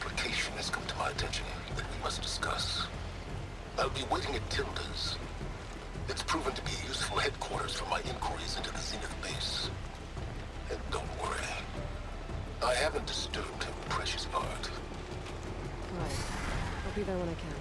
complication has come to my attention that we must discuss. I'll be waiting at Tilda's. It's proven to be a useful headquarters for my inquiries into the Zenith base. And don't worry, I haven't disturbed her precious part. Right. I'll be there when I can.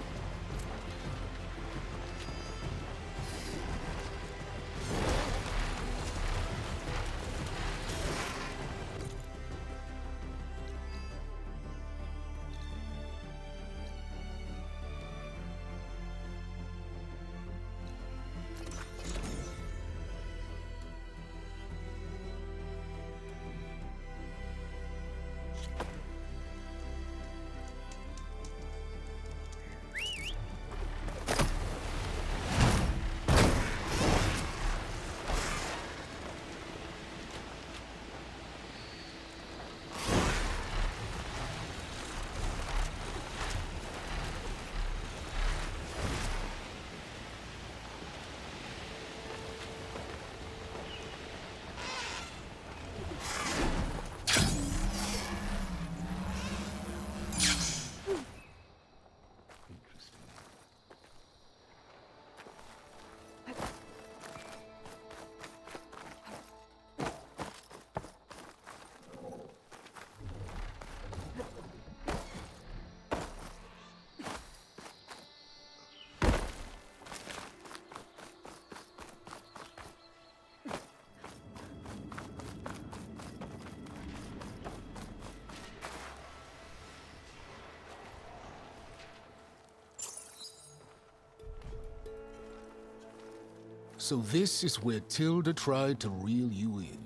So this is where Tilda tried to reel you in.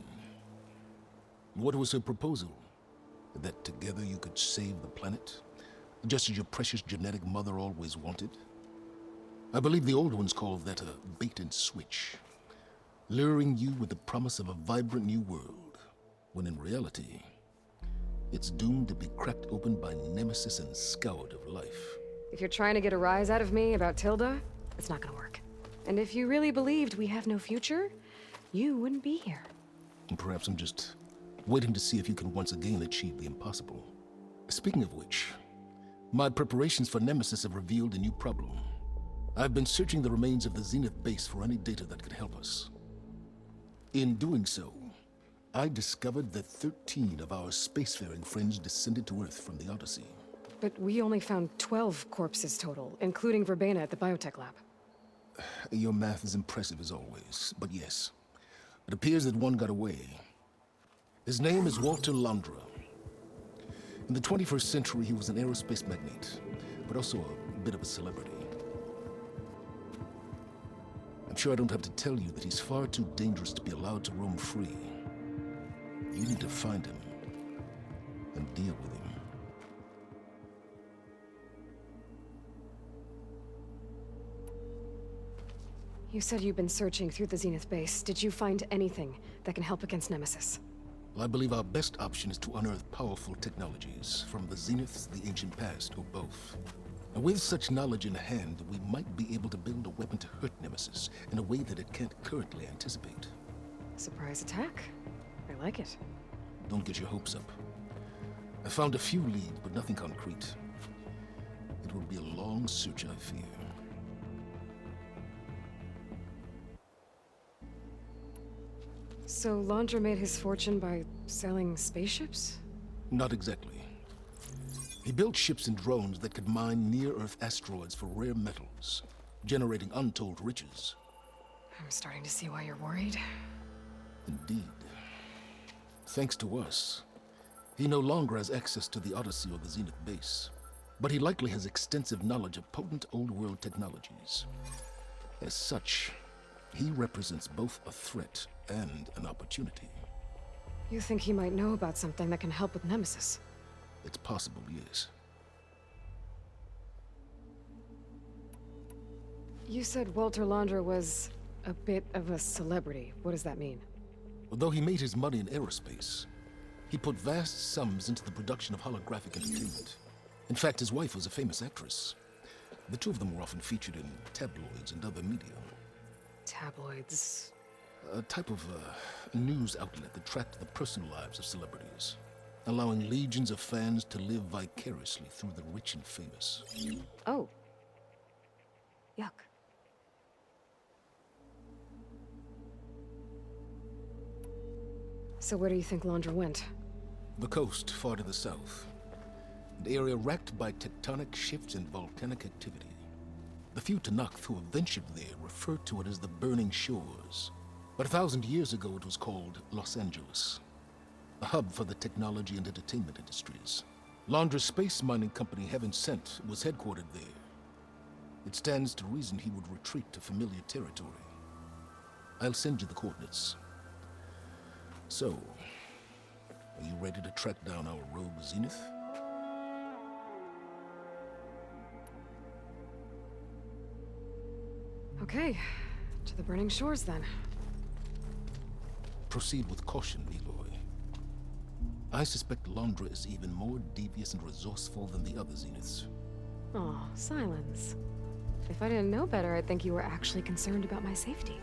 What was her proposal? That together you could save the planet? Just as your precious genetic mother always wanted? I believe the old ones called that a bait and switch. Luring you with the promise of a vibrant new world, when in reality, it's doomed to be cracked open by Nemesis and scoured of life. If you're trying to get a rise out of me about Tilda, it's not gonna work. And if you really believed we have no future, you wouldn't be here. And perhaps I'm just waiting to see if you can once again achieve the impossible. Speaking of which, my preparations for Nemesis have revealed a new problem. I've been searching the remains of the Zenith base for any data that could help us. In doing so, I discovered that 13 of our spacefaring friends descended to Earth from the Odyssey. But we only found 12 corpses total, including Verbena at the biotech lab. Your math is impressive as always, but yes, it appears that one got away. His name is Walter Landra. In the 21st century, he was an aerospace magnate, but also a bit of a celebrity. I'm sure I don't have to tell you that he's far too dangerous to be allowed to roam free. You need to find him and deal with him. You said you've been searching through the Zenith base. Did you find anything that can help against Nemesis? Well, I believe our best option is to unearth powerful technologies from the Zeniths, the ancient past, or both. And with such knowledge in hand, we might be able to build a weapon to hurt Nemesis in a way that it can't currently anticipate. Surprise attack? I like it. Don't get your hopes up. I found a few leads, but nothing concrete. It will be a long search, I fear. So Landra made his fortune by selling spaceships? Not exactly. He built ships and drones that could mine near-Earth asteroids for rare metals, generating untold riches. I'm starting to see why you're worried. Indeed. Thanks to us, he no longer has access to the Odyssey or the Zenith base, but he likely has extensive knowledge of potent old-world technologies. As such, he represents both a threat and an opportunity. You think he might know about something that can help with Nemesis? It's possible, yes. You said Walter Landra was a bit of a celebrity. What does that mean? Although he made his money in aerospace, he put vast sums into the production of holographic entertainment. In fact, his wife was a famous actress. The two of them were often featured in tabloids and other media. Tabloids? A type of news outlet that tracked the personal lives of celebrities. allowing legions of fans to live vicariously through the rich and famous. Oh. Yuck. So where do you think Londra went? The coast, far to the south. An area racked by tectonic shifts and volcanic activity. The few Tenakth who have ventured there refer to it as the Burning Shores. But 1,000 years ago it was called Los Angeles, a hub for the technology and entertainment industries. Londra's space mining company Heaven Sent was headquartered there. It stands to reason he would retreat to familiar territory. I'll send you the coordinates. So, are you ready to track down our rogue Zenith? Okay, to the Burning Shores then. Proceed with caution, Aloy. I suspect Londra is even more devious and resourceful than the other Zeniths. Aw, silence. If I didn't know better, I'd think you were actually concerned about my safety.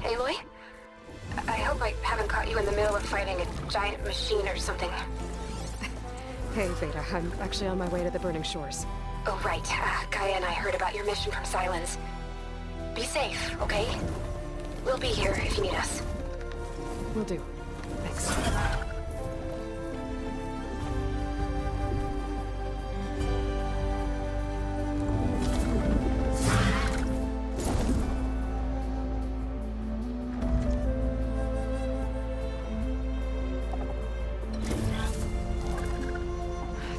Aloy? I hope I haven't caught you in the middle of fighting a giant machine or something. Hey, Beta, I'm actually on my way to the Burning Shores. Oh, right. Gaia and I heard about your mission from Silence. Be safe, okay? We'll be here if you need us. Will do. Thanks.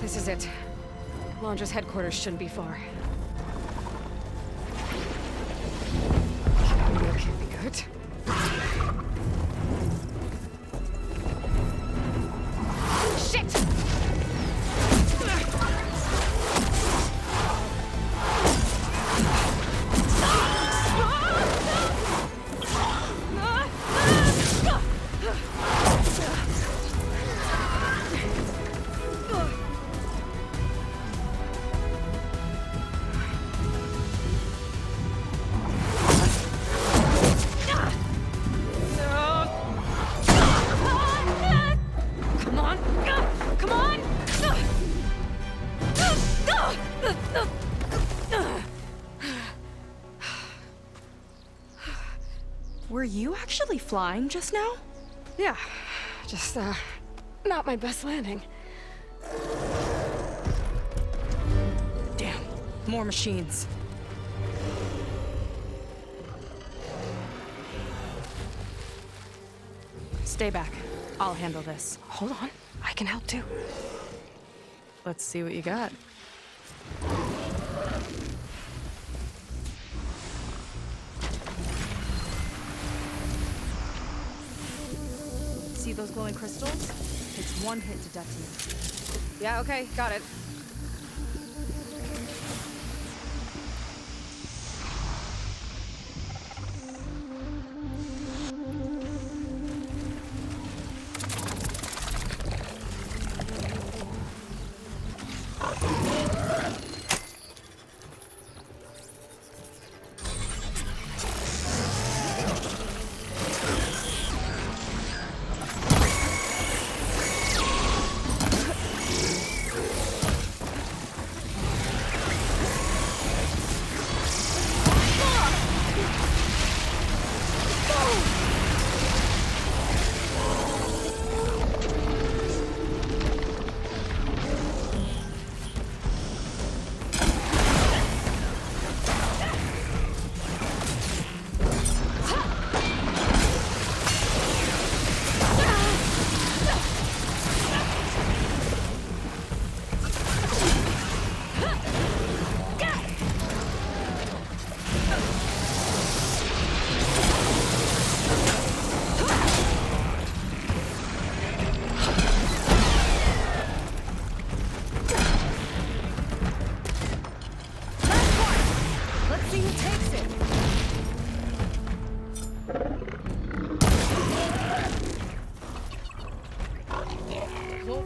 This is it. Londra's headquarters shouldn't be far. That can't be good. Shit! Were you actually flying just now? Yeah, just, not my best landing. Damn, more machines. Stay back. I'll handle this. Hold on, I can help too. Let's see what you got. See those glowing crystals? Takes one hit to detonate. Yeah, okay, got it.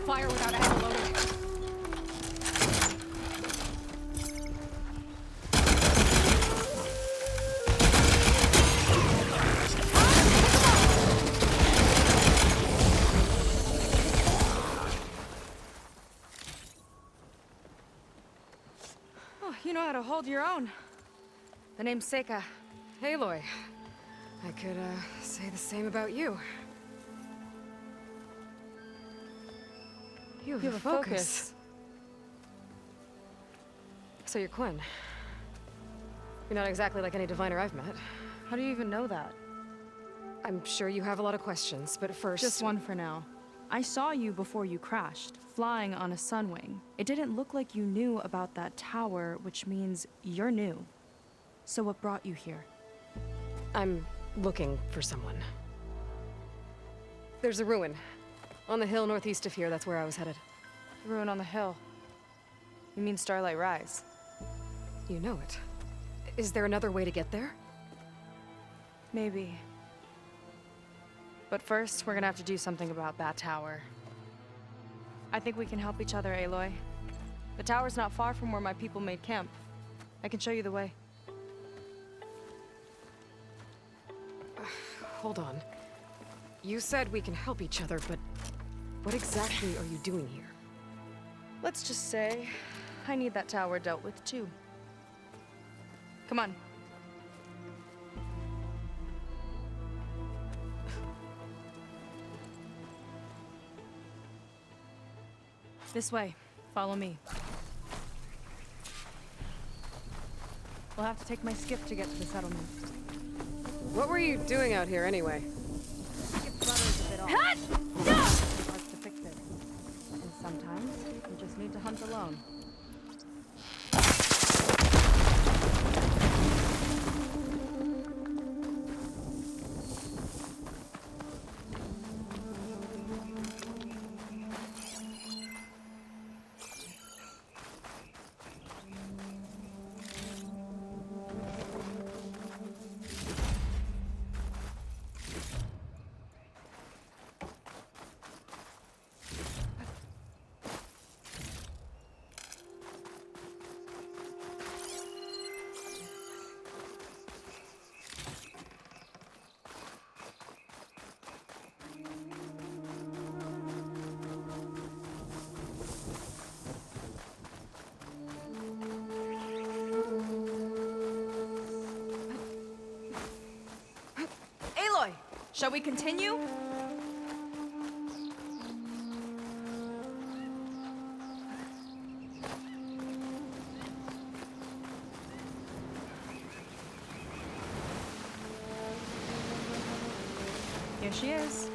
Fire without ammo loaded. to hold your own. The name's Seika. Aloy. I could, say the same about you. You have a focus. So you're Quinn. You're not exactly like any diviner I've met. How do you even know that? I'm sure you have a lot of questions, but first... Just one for now. I saw you before you crashed, flying on a sunwing. It didn't look like you knew about that tower, which means you're new. So what brought you here? I'm looking for someone. There's a ruin. On the hill northeast of here, that's where I was headed. Ruin on the hill. You mean Starlight Rise? You know it. Is there another way to get there? Maybe. But first, we're gonna have to do something about that tower. I think we can help each other, Aloy. The tower's not far from where my people made camp. I can show you the way. Hold on. You said we can help each other, but what exactly are you doing here? Let's just say, I need that tower dealt with too. Come on. This way. Follow me. We'll have to take my skiff to get to the settlement. What were you doing out here anyway? Skip flutters a bit off. It's hard to fix it. And sometimes, you just need to hunt alone. Aloy, shall we continue? Here she is.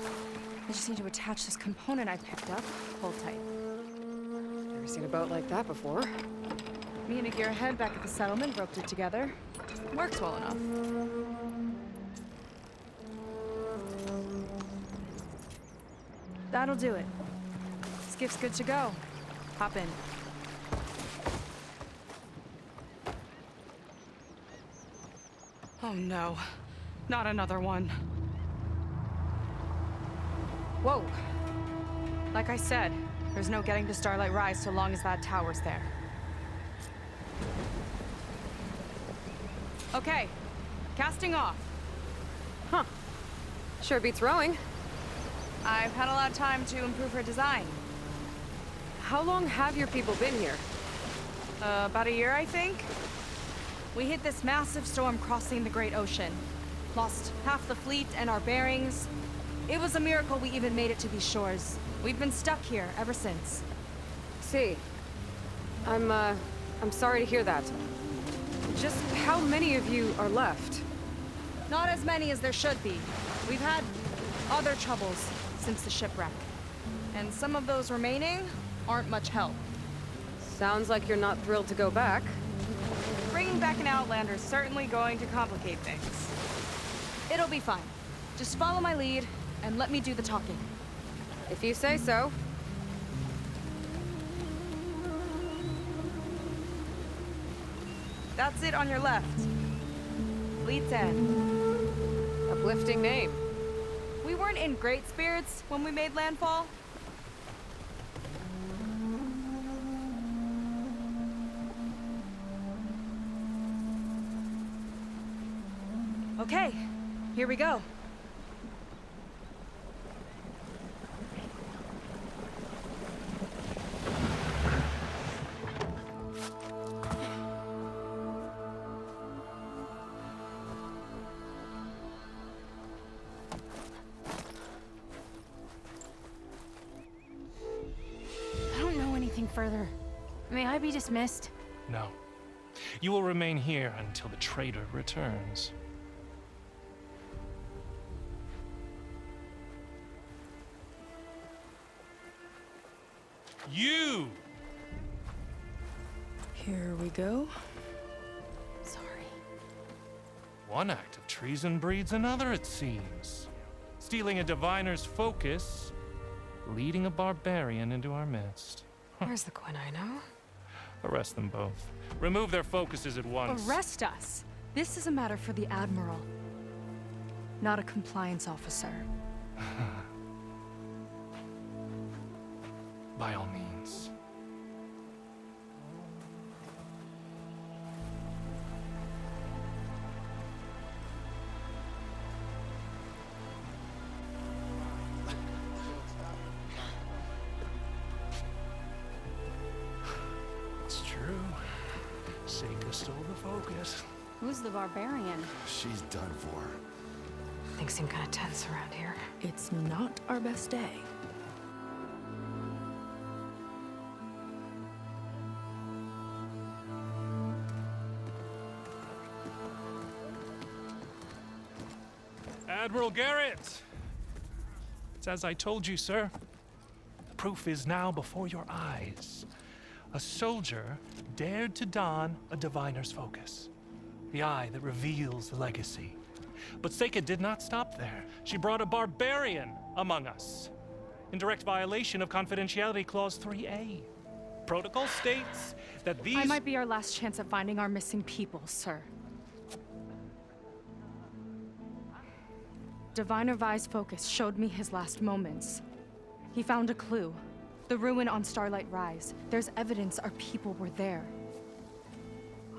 I just need to attach this component I picked up. Hold tight. Never seen a boat like that before. Me and a gearhead back at the settlement roped it together. Works well enough. That'll do it. Skiff's good to go. Hop in. Oh no. Not another one. Whoa. Like I said, there's no getting to Starlight Rise so long as that tower's there. Okay. Casting off. Huh. Sure beats rowing. I've had a lot of time to improve her design. How long have your people been here? About a year, I think. We hit this massive storm crossing the Great Ocean. Lost half the fleet and our bearings. It was a miracle we even made it to these shores. We've been stuck here ever since. See. I'm sorry to hear that. Just how many of you are left? Not as many as there should be. We've had other troubles since the shipwreck. And some of those remaining aren't much help. Sounds like you're not thrilled to go back. Bringing back an Outlander is certainly going to complicate things. It'll be fine. Just follow my lead and let me do the talking. If you say so. That's it on your left. Fleet's End. Uplifting name. We weren't in great spirits when we made landfall. Okay, here we go. May I be dismissed? No. You will remain here until the traitor returns. You! Here we go. Sorry. One act of treason breeds another, it seems. Stealing a diviner's focus, leading a barbarian into our midst. Where's the Quinn I know? Arrest them both. Remove their focuses at once. Arrest us! This is a matter for the Admiral, not a compliance officer. By all means. It's true. Seika stole the focus. Who's the barbarian? She's done for. Things seem kind of tense around here. It's not our best day. Admiral Garrett! It's as I told you, sir. The proof is now before your eyes. A soldier dared to don a diviner's focus, the eye that reveals the legacy. But Seika did not stop there. She brought a barbarian among us, in direct violation of Confidentiality Clause 3A. Protocol states that these— I might be our last chance at finding our missing people, sir. Diviner Vi's focus showed me his last moments. He found a clue. The ruin on Starlight Rise. There's evidence our people were there.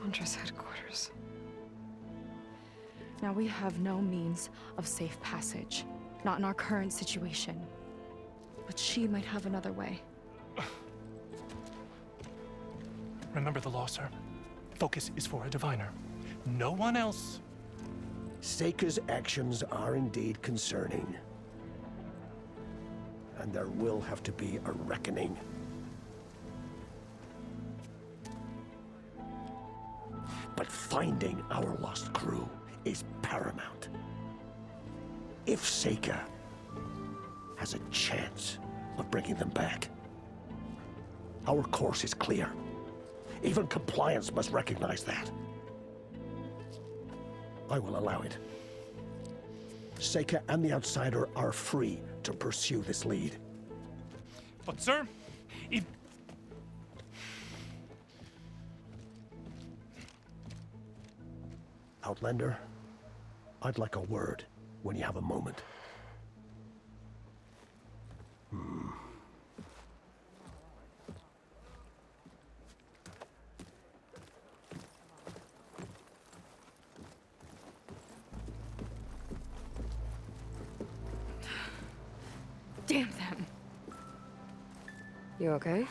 Huntress headquarters. Now we have no means of safe passage. Not in our current situation. But she might have another way. Remember the law, sir. Focus is for a diviner. No one else. Seika's actions are indeed concerning. And there will have to be a reckoning. But finding our lost crew is paramount. If Seika has a chance of bringing them back, our course is clear. Even compliance must recognize that. I will allow it. Seika and the Outsider are free to pursue this lead. But, sir, if— Outlander, I'd like a word when you have a moment. Damn them! You okay?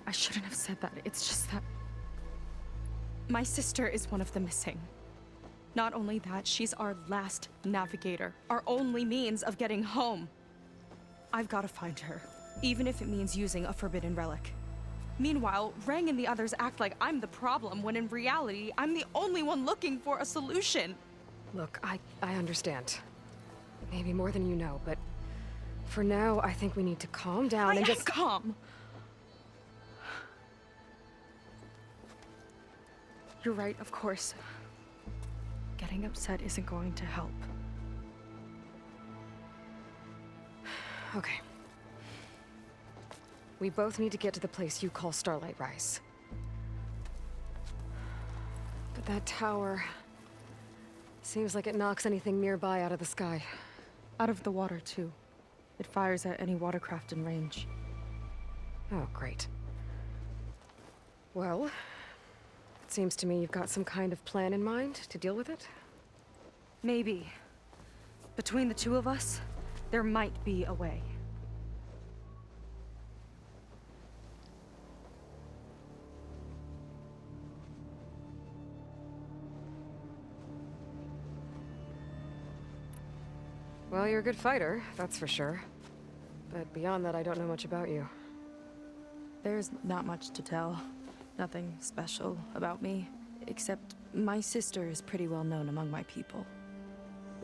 I shouldn't have said that. It's just that my sister is one of the missing. Not only that, she's our last navigator, our only means of getting home. I've got to find her, even if it means using a forbidden relic. Meanwhile, Rang and the others act like I'm the problem, when in reality, I'm the only one looking for a solution. Look, I understand. Maybe more than you know, but for now, I think we need to calm down and just— calm. You're right, of course. Getting upset isn't going to help. Okay. We both need to get to the place you call Starlight Rise. But that tower seems like it knocks anything nearby out of the sky. Out of the water, too. It fires at any watercraft in range. Oh, great. Well, it seems to me you've got some kind of plan in mind to deal with it. Maybe. Between the two of us, there might be a way. Well, you're a good fighter, that's for sure. But beyond that, I don't know much about you. There's not much to tell. Nothing special about me, except my sister is pretty well known among my people.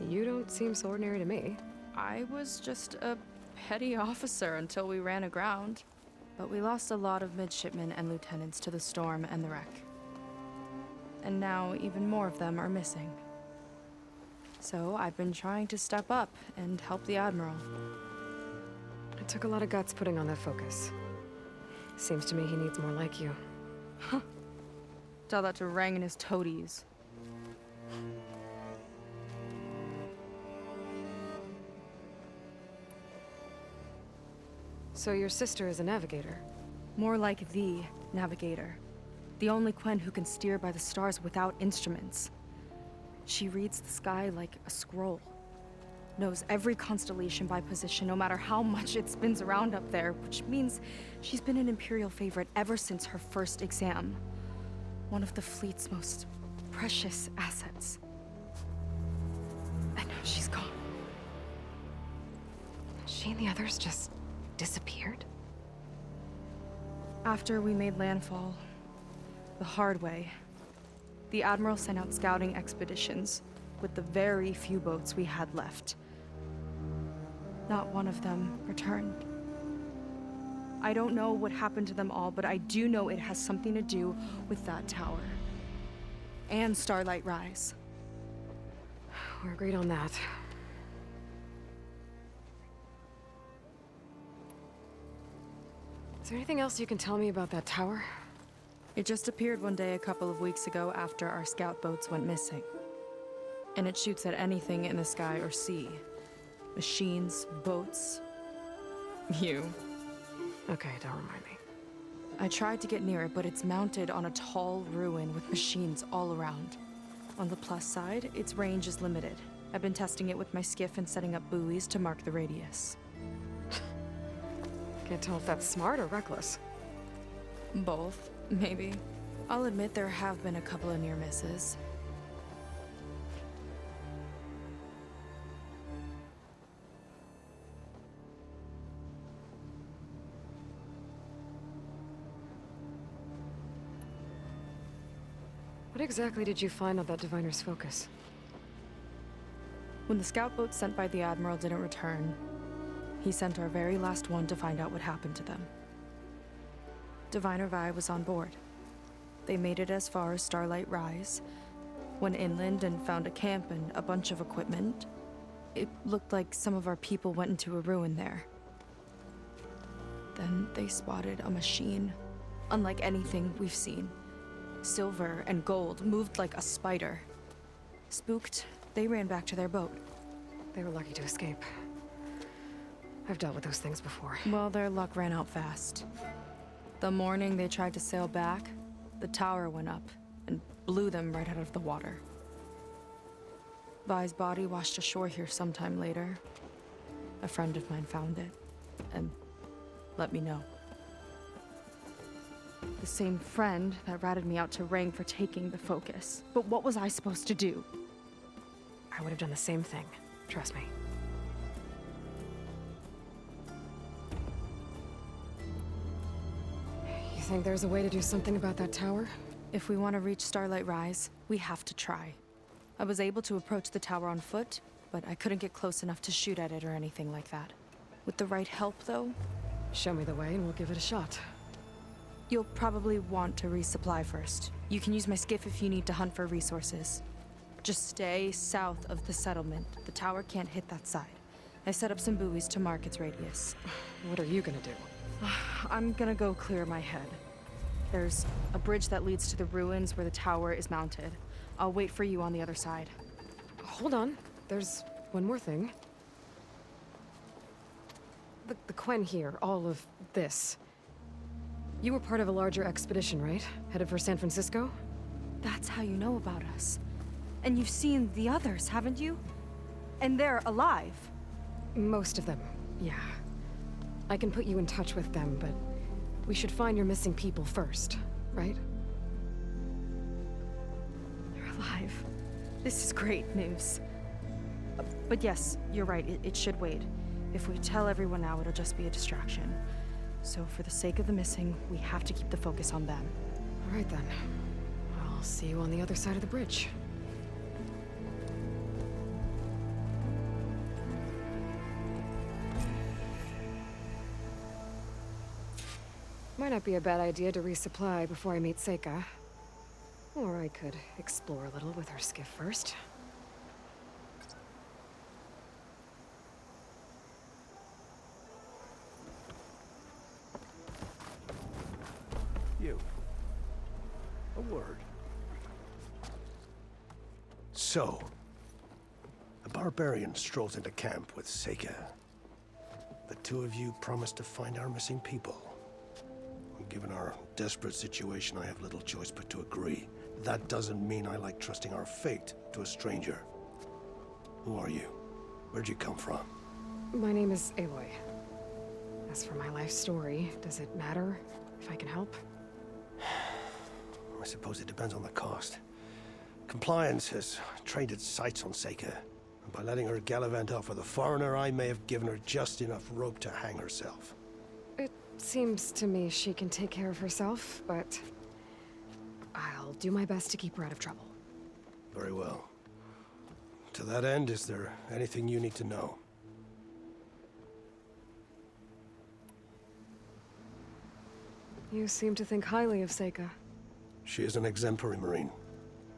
You don't seem so ordinary to me. I was just a petty officer until we ran aground. But we lost a lot of midshipmen and lieutenants to the storm and the wreck. And now even more of them are missing. So I've been trying to step up and help the Admiral. It took a lot of guts putting on that focus. Seems to me he needs more like you. Tell that to Rang and his toadies. So your sister is a navigator? More like the navigator. The only Quen who can steer by the stars without instruments. She reads the sky like a scroll. Knows every constellation by position, no matter how much it spins around up there, which means she's been an Imperial favorite ever since her first exam. One of the fleet's most precious assets. And now she's gone. She and the others just disappeared? After we made landfall, the hard way, the Admiral sent out scouting expeditions with the very few boats we had left. Not one of them returned. I don't know what happened to them all, but I do know it has something to do with that tower. And Starlight Rise. We're agreed on that. Is there anything else you can tell me about that tower? It just appeared one day a couple of weeks ago after our scout boats went missing. And it shoots at anything in the sky or sea. Machines, boats. You. Okay, don't remind me. I tried to get near it, but it's mounted on a tall ruin with machines all around. On the plus side, its range is limited. I've been testing it with my skiff and setting up buoys to mark the radius. Can't tell if that's smart or reckless. Both, maybe. I'll admit there have been a couple of near misses. What exactly did you find on that diviner's focus? When the scout boat sent by the Admiral didn't return, he sent our very last one to find out what happened to them. Diviner Vi was on board. They made it as far as Starlight Rise, went inland and found a camp and a bunch of equipment. It looked like some of our people went into a ruin there. Then they spotted a machine, unlike anything we've seen. Silver and gold, moved like a spider. Spooked, they ran back to their boat. They were lucky to escape. I've dealt with those things before. Well, their luck ran out fast. The morning they tried to sail back, the tower went up and blew them right out of the water. Vi's body washed ashore here sometime later. A friend of mine found it and let me know. The same friend that ratted me out to Rang for taking the focus. But what was I supposed to do? I would have done the same thing. Trust me. You think there's a way to do something about that tower? If we want to reach Starlight Rise, we have to try. I was able to approach the tower on foot, but I couldn't get close enough to shoot at it or anything like that. With the right help, though, Show me the way and we'll give it a shot. you'll probably want to resupply first. You can use my skiff if you need to hunt for resources. Just stay south of the settlement. The tower can't hit that side. I set up some buoys to mark its radius. What are you gonna do? I'm gonna go clear my head. There's a bridge that leads to the ruins where the tower is mounted. I'll wait for you on the other side. Hold on. There's one more thing. The Quen here, all of this. You were part of a larger expedition, right? Headed for San Francisco? That's how you know about us. And you've seen the others, haven't you? And they're alive. Most of them, yeah. I can put you in touch with them, but we should find your missing people first, right? They're alive. This is great news. But yes, you're right, it should wait. If we tell everyone now, it'll just be a distraction. So for the sake of the missing, we have to keep the focus on them. All right then. I'll see you on the other side of the bridge. Might not be a bad idea to resupply before I meet Seika. Or I could explore a little with her skiff first. You. A word. So, a barbarian strolls into camp with Seika. The two of you promised to find our missing people. Given our desperate situation, I have little choice but to agree. That doesn't mean I like trusting our fate to a stranger. Who are you? Where'd you come from? My name is Aloy. As for my life story, does it matter if I can help? I suppose it depends on the cost. Compliance has trained its sights on Seika, and by letting her gallivant off with a foreigner, I may have given her just enough rope to hang herself. It seems to me she can take care of herself, but I'll do my best to keep her out of trouble. Very well. To that end, is there anything you need to know? You seem to think highly of Seika. She is an exemplary Marine.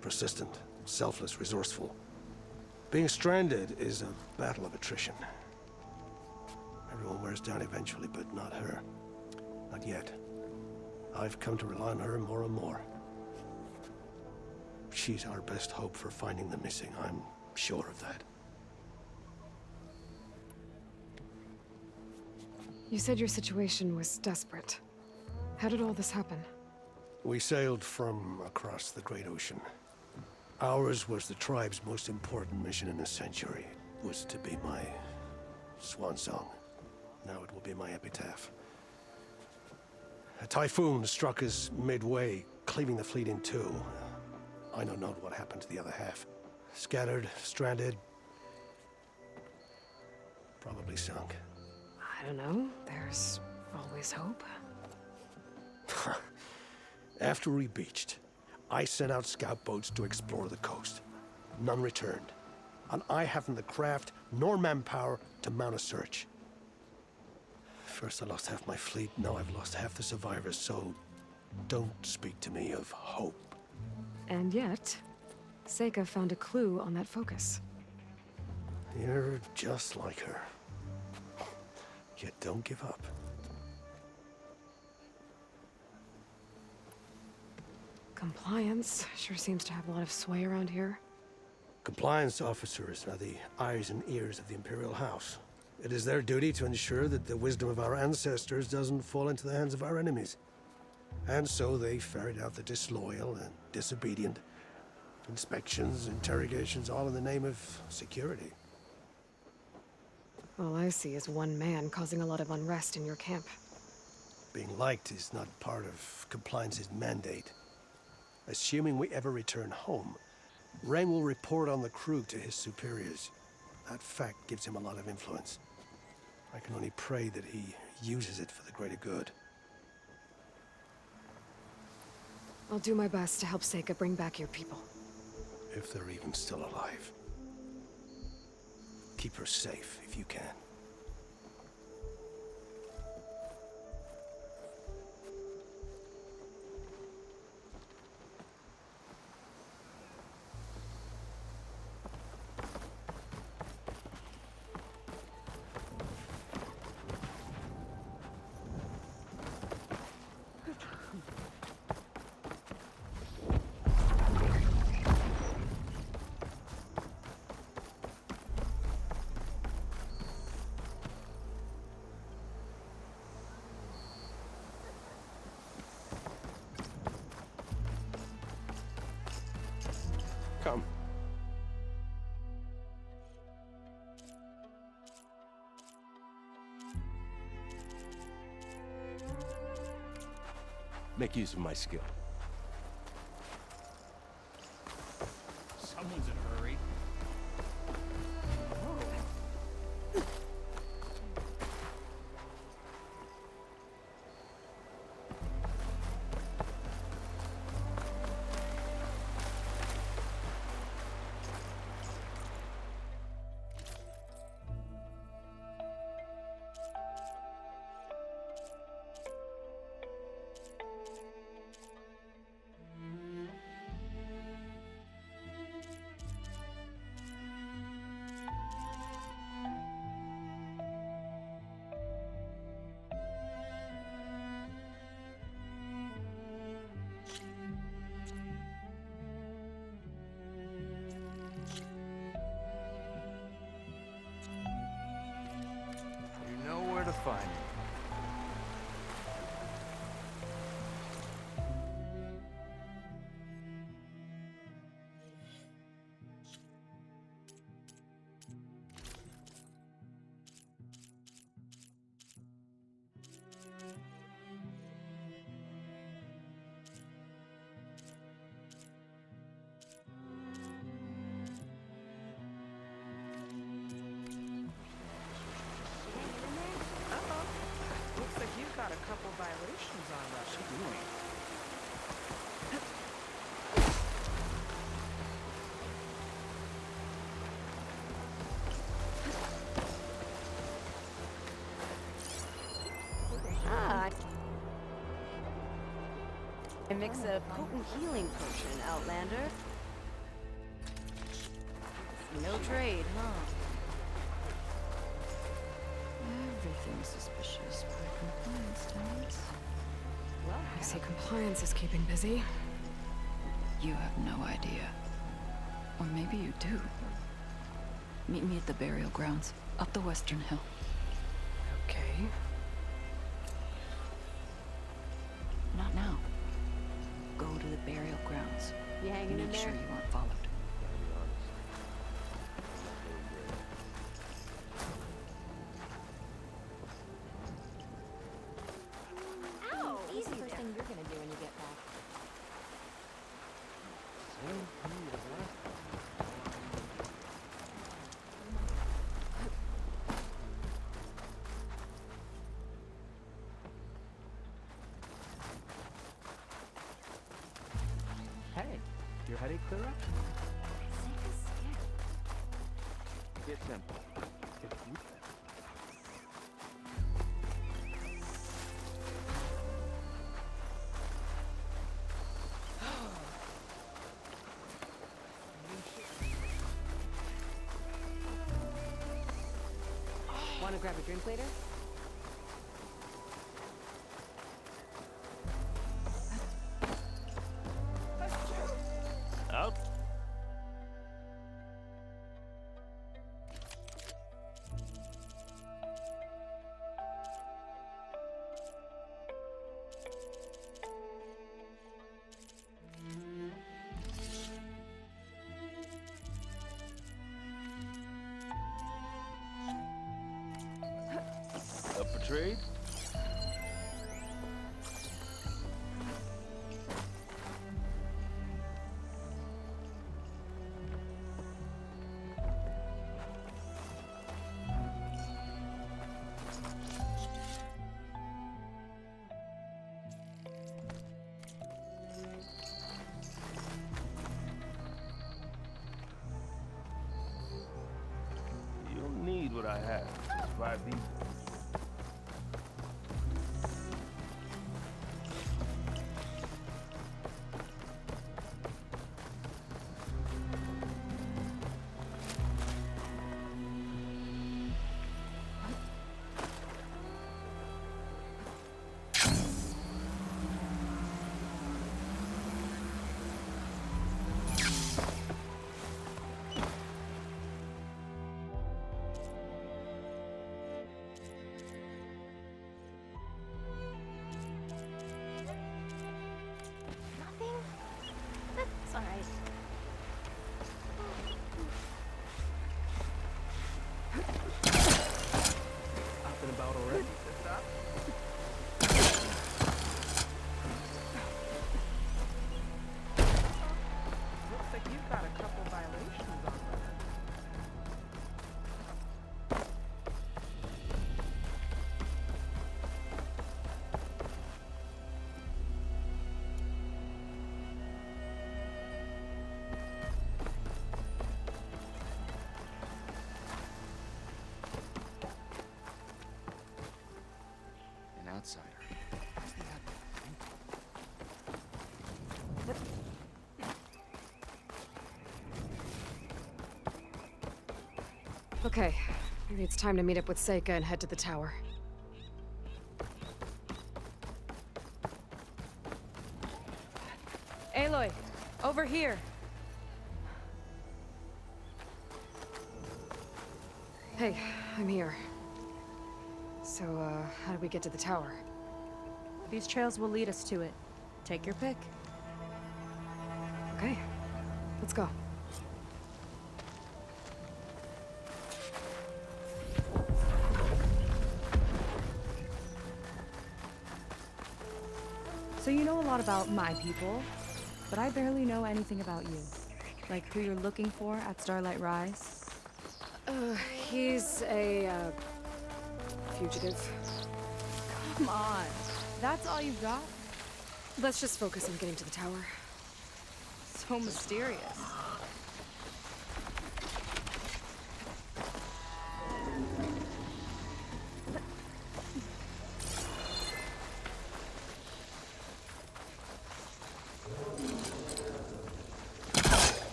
Persistent, selfless, resourceful. Being stranded is a battle of attrition. Everyone wears down eventually, but not her. Not yet. I've come to rely on her more and more. She's our best hope for finding the missing, I'm sure of that. You said your situation was desperate. How did all this happen? We sailed from across the Great Ocean. Ours was the tribe's most important mission in a century. It was to be my swan song. Now it will be my epitaph. A typhoon struck us midway, cleaving the fleet in two. I know not what happened to the other half. Scattered, stranded, probably sunk. I don't know. There's always hope. After we beached, I sent out scout boats to explore the coast. None returned. And I haven't the craft nor manpower to mount a search. First I lost half my fleet, now I've lost half the survivors, so don't speak to me of hope. And yet, Seika found a clue on that focus. You're just like her. Yet don't give up. Compliance sure seems to have a lot of sway around here. Compliance officers are the eyes and ears of the Imperial House. It is their duty to ensure that the wisdom of our ancestors doesn't fall into the hands of our enemies. And so they ferret out the disloyal and disobedient. Inspections, interrogations, all in the name of security. All I see is one man causing a lot of unrest in your camp. Being liked is not part of Compliance's mandate. Assuming we ever return home, Rain will report on the crew to his superiors. That fact gives him a lot of influence. I can only pray that he uses it for the greater good. I'll do my best to help Seika bring back your people. If they're even still alive. Keep her safe if you can. Come. Make use of my skill. Someone's in a hurry. I mix a potent healing potion, Outlander. No trade, huh? Everything's suspicious by compliance standards. Well, I see compliance is keeping busy. You have no idea. Or maybe you do. Meet me at the burial grounds, up the western hill. Okay. Not now. Go to the burial grounds. you hanging in Make there? sure you aren't followed. Ow! Easy the first thing you're gonna do when you get back. Hey, your headache clear up? Get simple. Get you Wanna grab a drink later? Out. Up for trade? You'll need what I have to survive these. Nothing? That's alright. Up and about already? Looks like you've got a couple violations on there. An outsider. Okay, maybe it's time to meet up with Seika and head to the tower. Aloy, over here. Hey, I'm here. So, how do we get to the tower? These trails will lead us to it. Take your pick. Okay, let's go. So you know a lot about my people, but I barely know anything about you. Like who you're looking for at Starlight Rise. He's a, fugitive. Come on, that's all you got? Let's just focus on getting to the tower. So mysterious.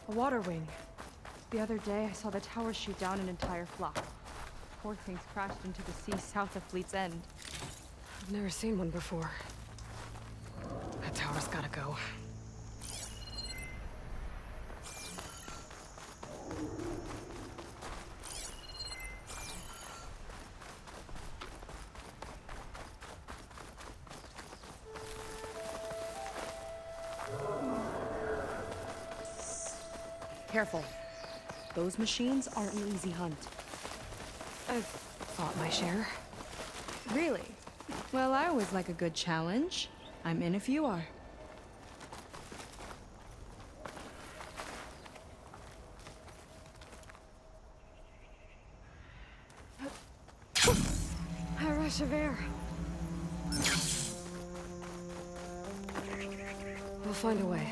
A water wing. The other day, I saw the tower shoot down an entire flock. Poor things crashed into the sea south of Fleet's End. I've never seen one before. That tower's gotta go. Careful. Those machines aren't an easy hunt. I've fought my share. Really? Well, I always like a good challenge. I'm in if you are. A rush of air. We'll find a way.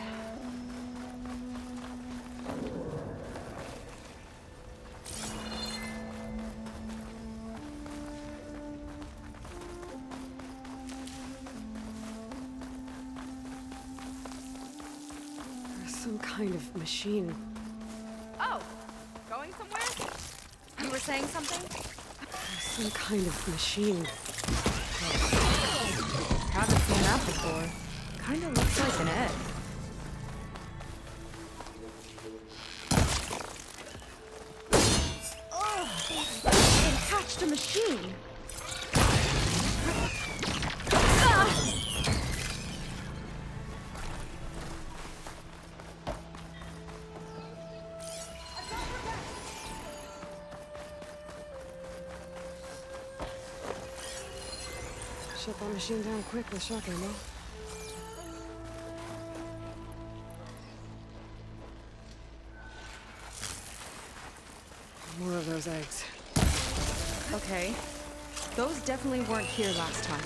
Some kind of machine. Oh, going somewhere? You were saying something? Some kind of machine. Haven't seen that before. Kinda looks like an egg. It hatched a machine! Shut that machine down quick with shock ammo. More of those eggs. Okay. Those definitely weren't here last time.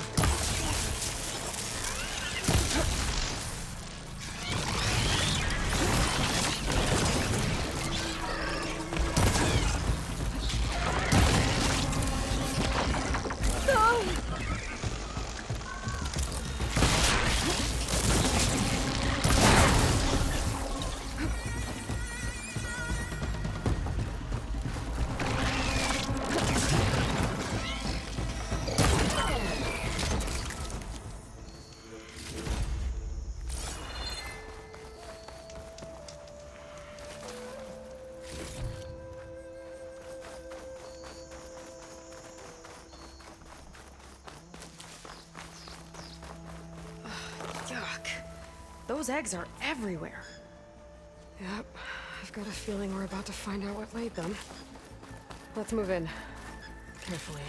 Those eggs are everywhere. Yep. I've got a feeling we're about to find out what laid them. Let's move in. Carefully.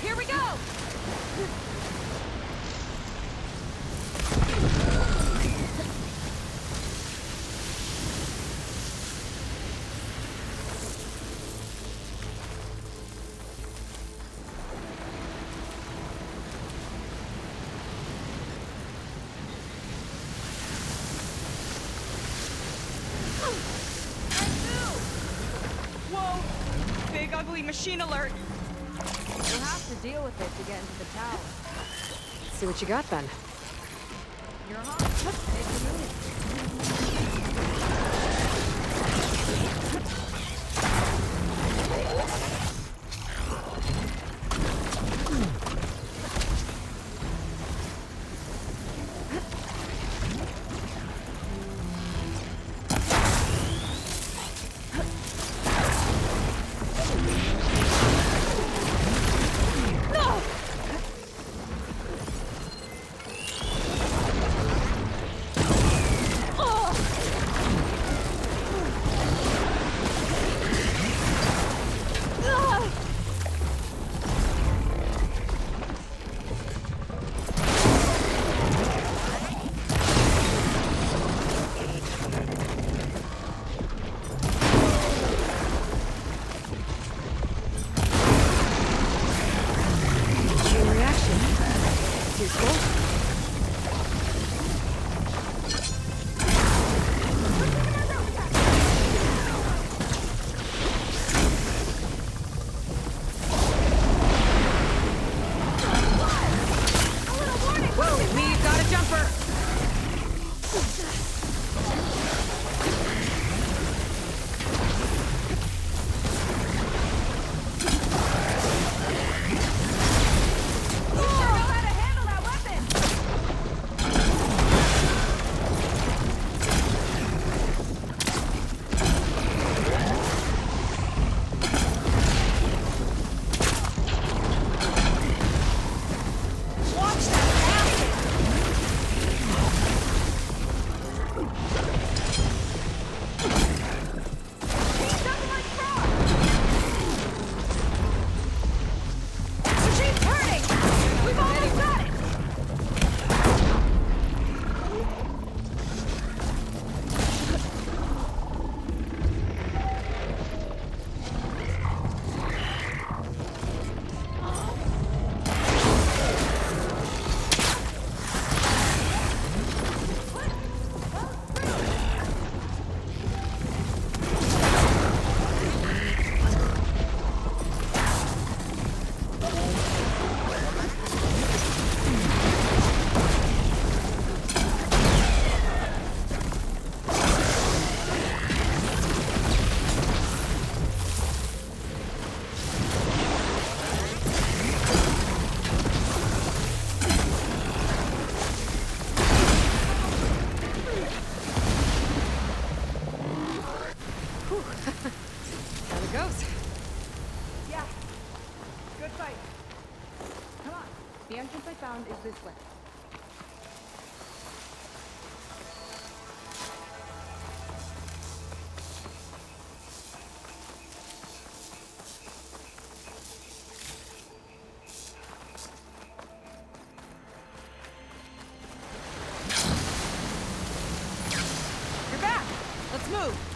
Here we go! Whoa! Big ugly machine alert! You'll have to deal with it to get into the tower. See what you got then. You're hot. Take a move. useful. Is this way. You're back! Let's move!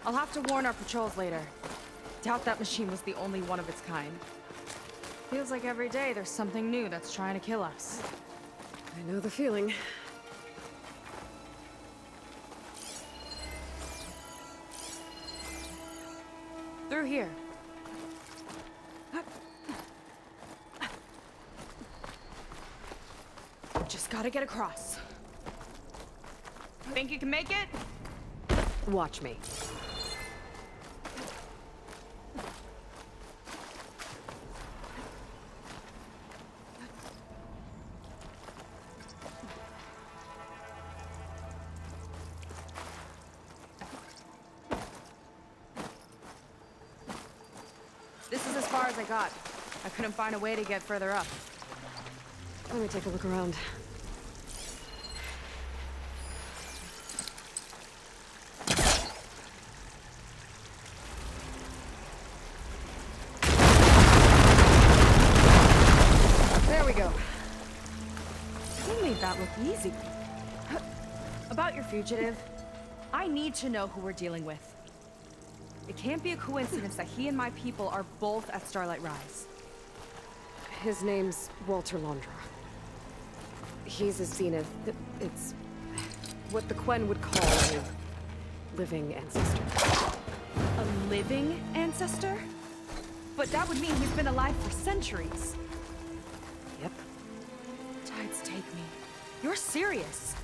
I'll have to warn our patrols later. Doubt that machine was the only one of its kind. Feels like every day there's something new that's trying to kill us. I know the feeling. Through here. Just gotta get across. Think you can make it? Watch me. This is as far as I got. I couldn't find a way to get further up. Let me take a look around. There we go. You made that look easy. About your fugitive, I need to know who we're dealing with. It can't be a coincidence that he and my people are both at Starlight Rise. His name's Walter Londra. He's a zenith. It's what the Quen would call a living ancestor. A living ancestor? But that would mean he's been alive for centuries. Yep. Tides take me. You're serious.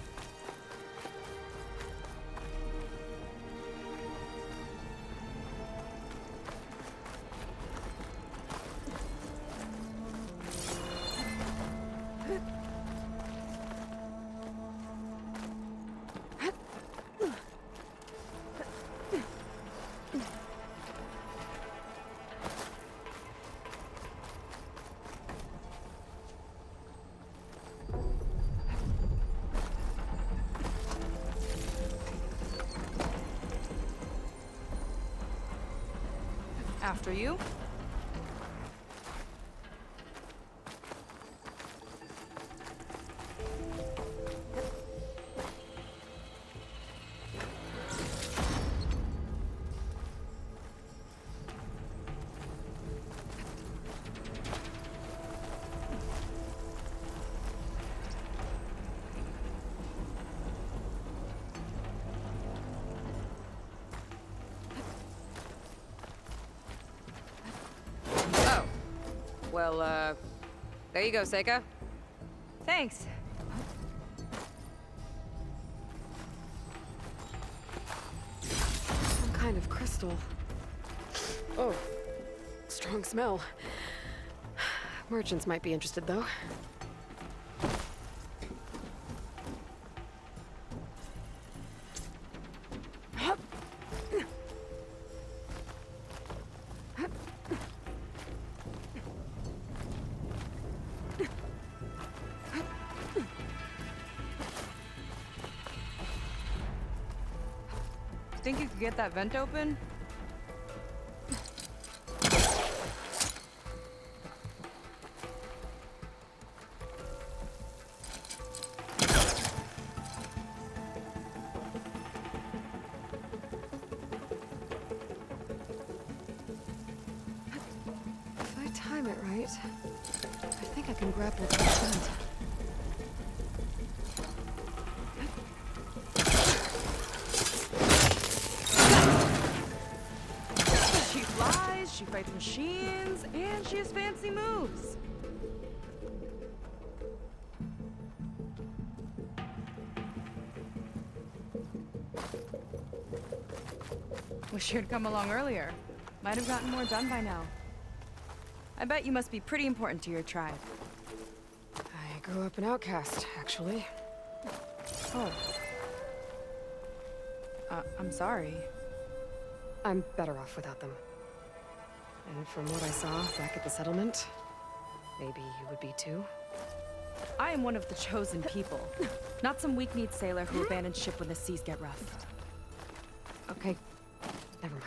After you. Well, there you go, Seika. Thanks. Some kind of crystal. Oh, strong smell. Merchants might be interested, though. Think you could get that vent open? If I time it right, I think I can grapple to the vent. She flies, she fights machines, and she has fancy moves. Wish you'd come along earlier. Might have gotten more done by now. I bet you must be pretty important to your tribe. I grew up an outcast, actually. Oh. I'm sorry. I'm better off without them. And from what I saw back at the settlement, maybe you would be too. I am one of the chosen people, not some weak-kneed sailor who abandons ship when the seas get rough. Okay, never mind.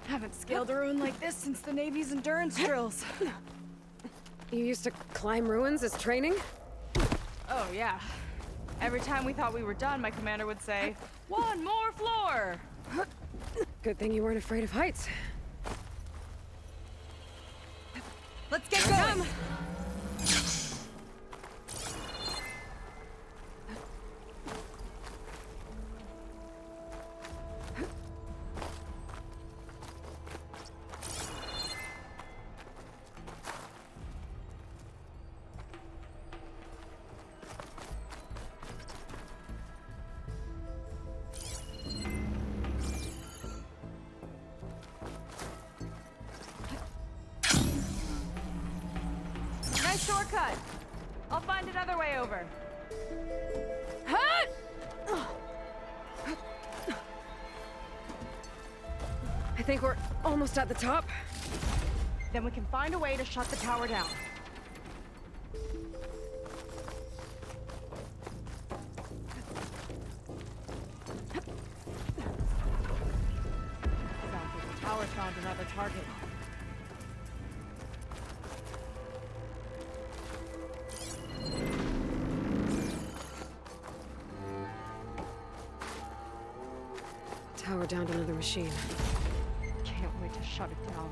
Haven't scaled a ruin like this since the Navy's endurance drills. You used to climb ruins as training? Oh, yeah. Every time we thought we were done, my commander would say, "One more floor!" Good thing you weren't afraid of heights. Let's get going! Nice shortcut. I'll find another way over. I think we're almost at the top. Then we can find a way to shut the tower down. Sounds like the tower found another target. Tower downed another machine. Can't wait to shut it down.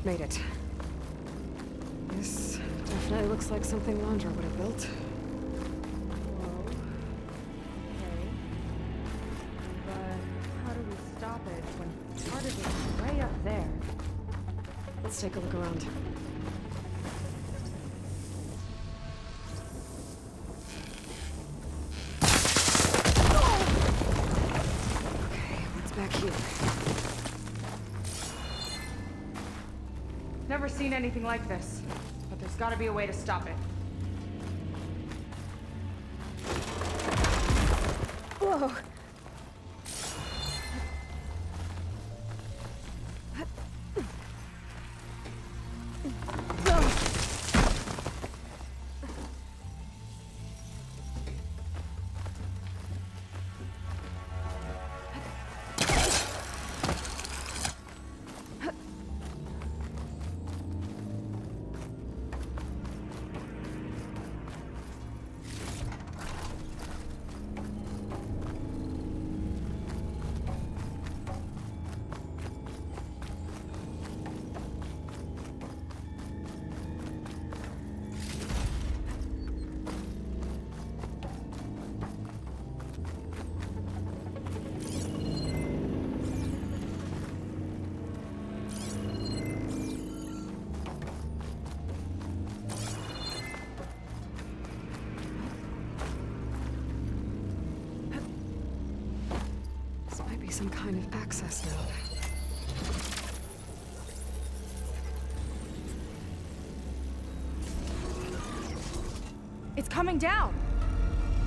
Made it. This Definitely looks like something Landra would have built. Whoa. Okay. But how do we stop it when part of it is way up there? Let's take a look around. Okay, what's back here? Never seen anything like this, but there's gotta be a way to stop it. Whoa! Some kind of access node. It's coming down!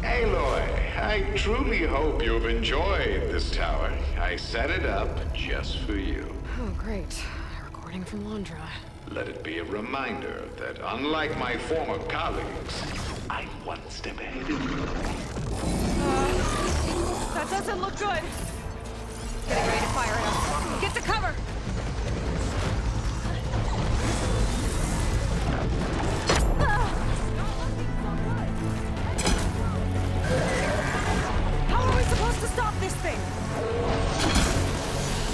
Aloy, I truly hope you've enjoyed this tower. I set it up just for you. Oh, great. A recording from Landra. Let it be a reminder that unlike my former colleagues, I'm one step ahead of you. That doesn't look good! Getting ready to fire it up. Get to cover! How are we supposed to stop this thing?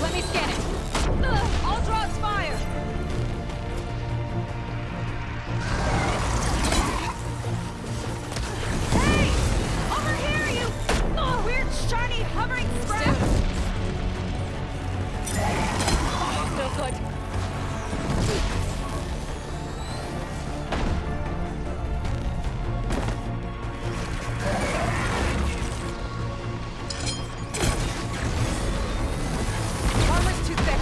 Let me scan it. I'll draw its fire! Hey! Over here, you weird, shiny, hovering sprout! No good. Armor's too thick.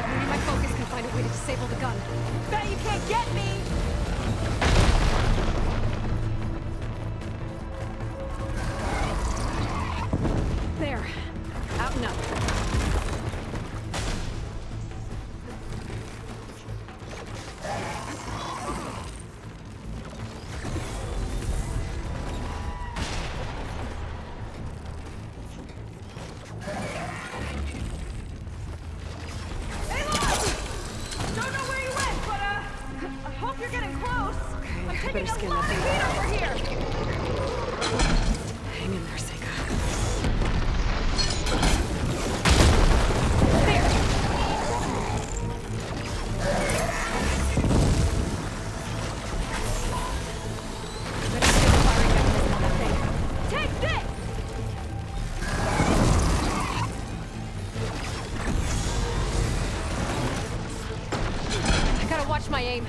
Maybe my focus can find a way to disable the gun. Bet you can't get me! There. Out and up. Don't know where you went, but I hope you're getting close. Okay, I'm I taking better a scan lot that of thing. heat over here. Hang in there, Seika. Better get the firing mechanism on that thing. Take this! I gotta watch my aim.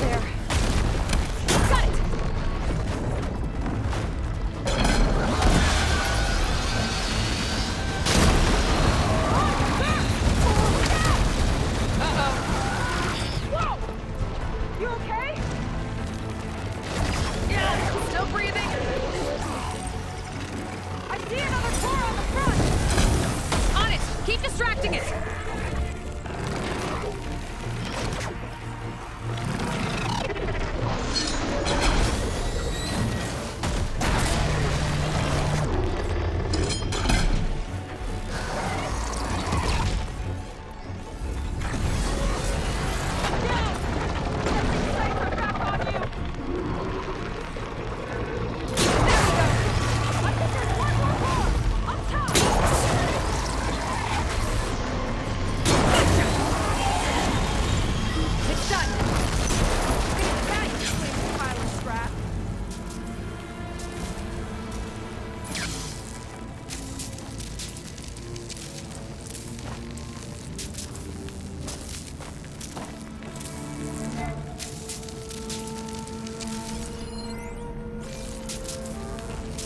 There. Got it! Whoa! You okay? Yeah, still breathing. I see another core on the front! On it! Keep distracting it!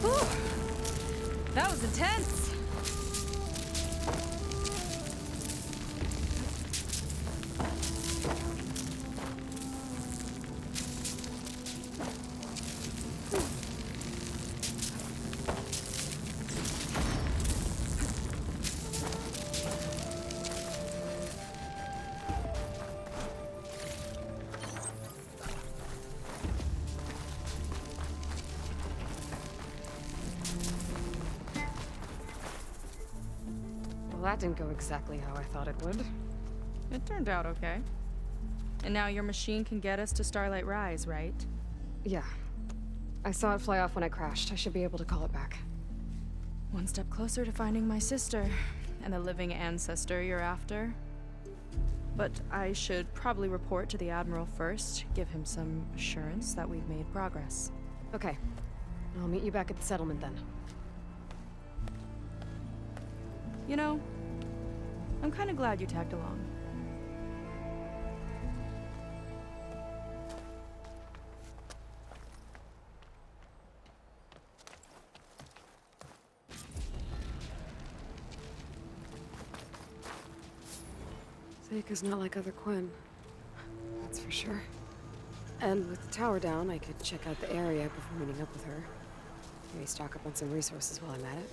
Whew. That was intense. Well, that didn't go exactly how I thought it would. It turned out okay. And now your machine can get us to Starlight Rise, right? Yeah. I saw it fly off when I crashed. I should be able to call it back. One step closer to finding my sister, and the living ancestor you're after. But I should probably report to the Admiral first, give him some assurance that we've made progress. Okay. I'll meet you back at the settlement then. You know, I'm kind of glad you tagged along. Seika's not like other Quen. That's for sure. And with the tower down, I could check out the area before meeting up with her. Maybe stock up on some resources while I'm at it.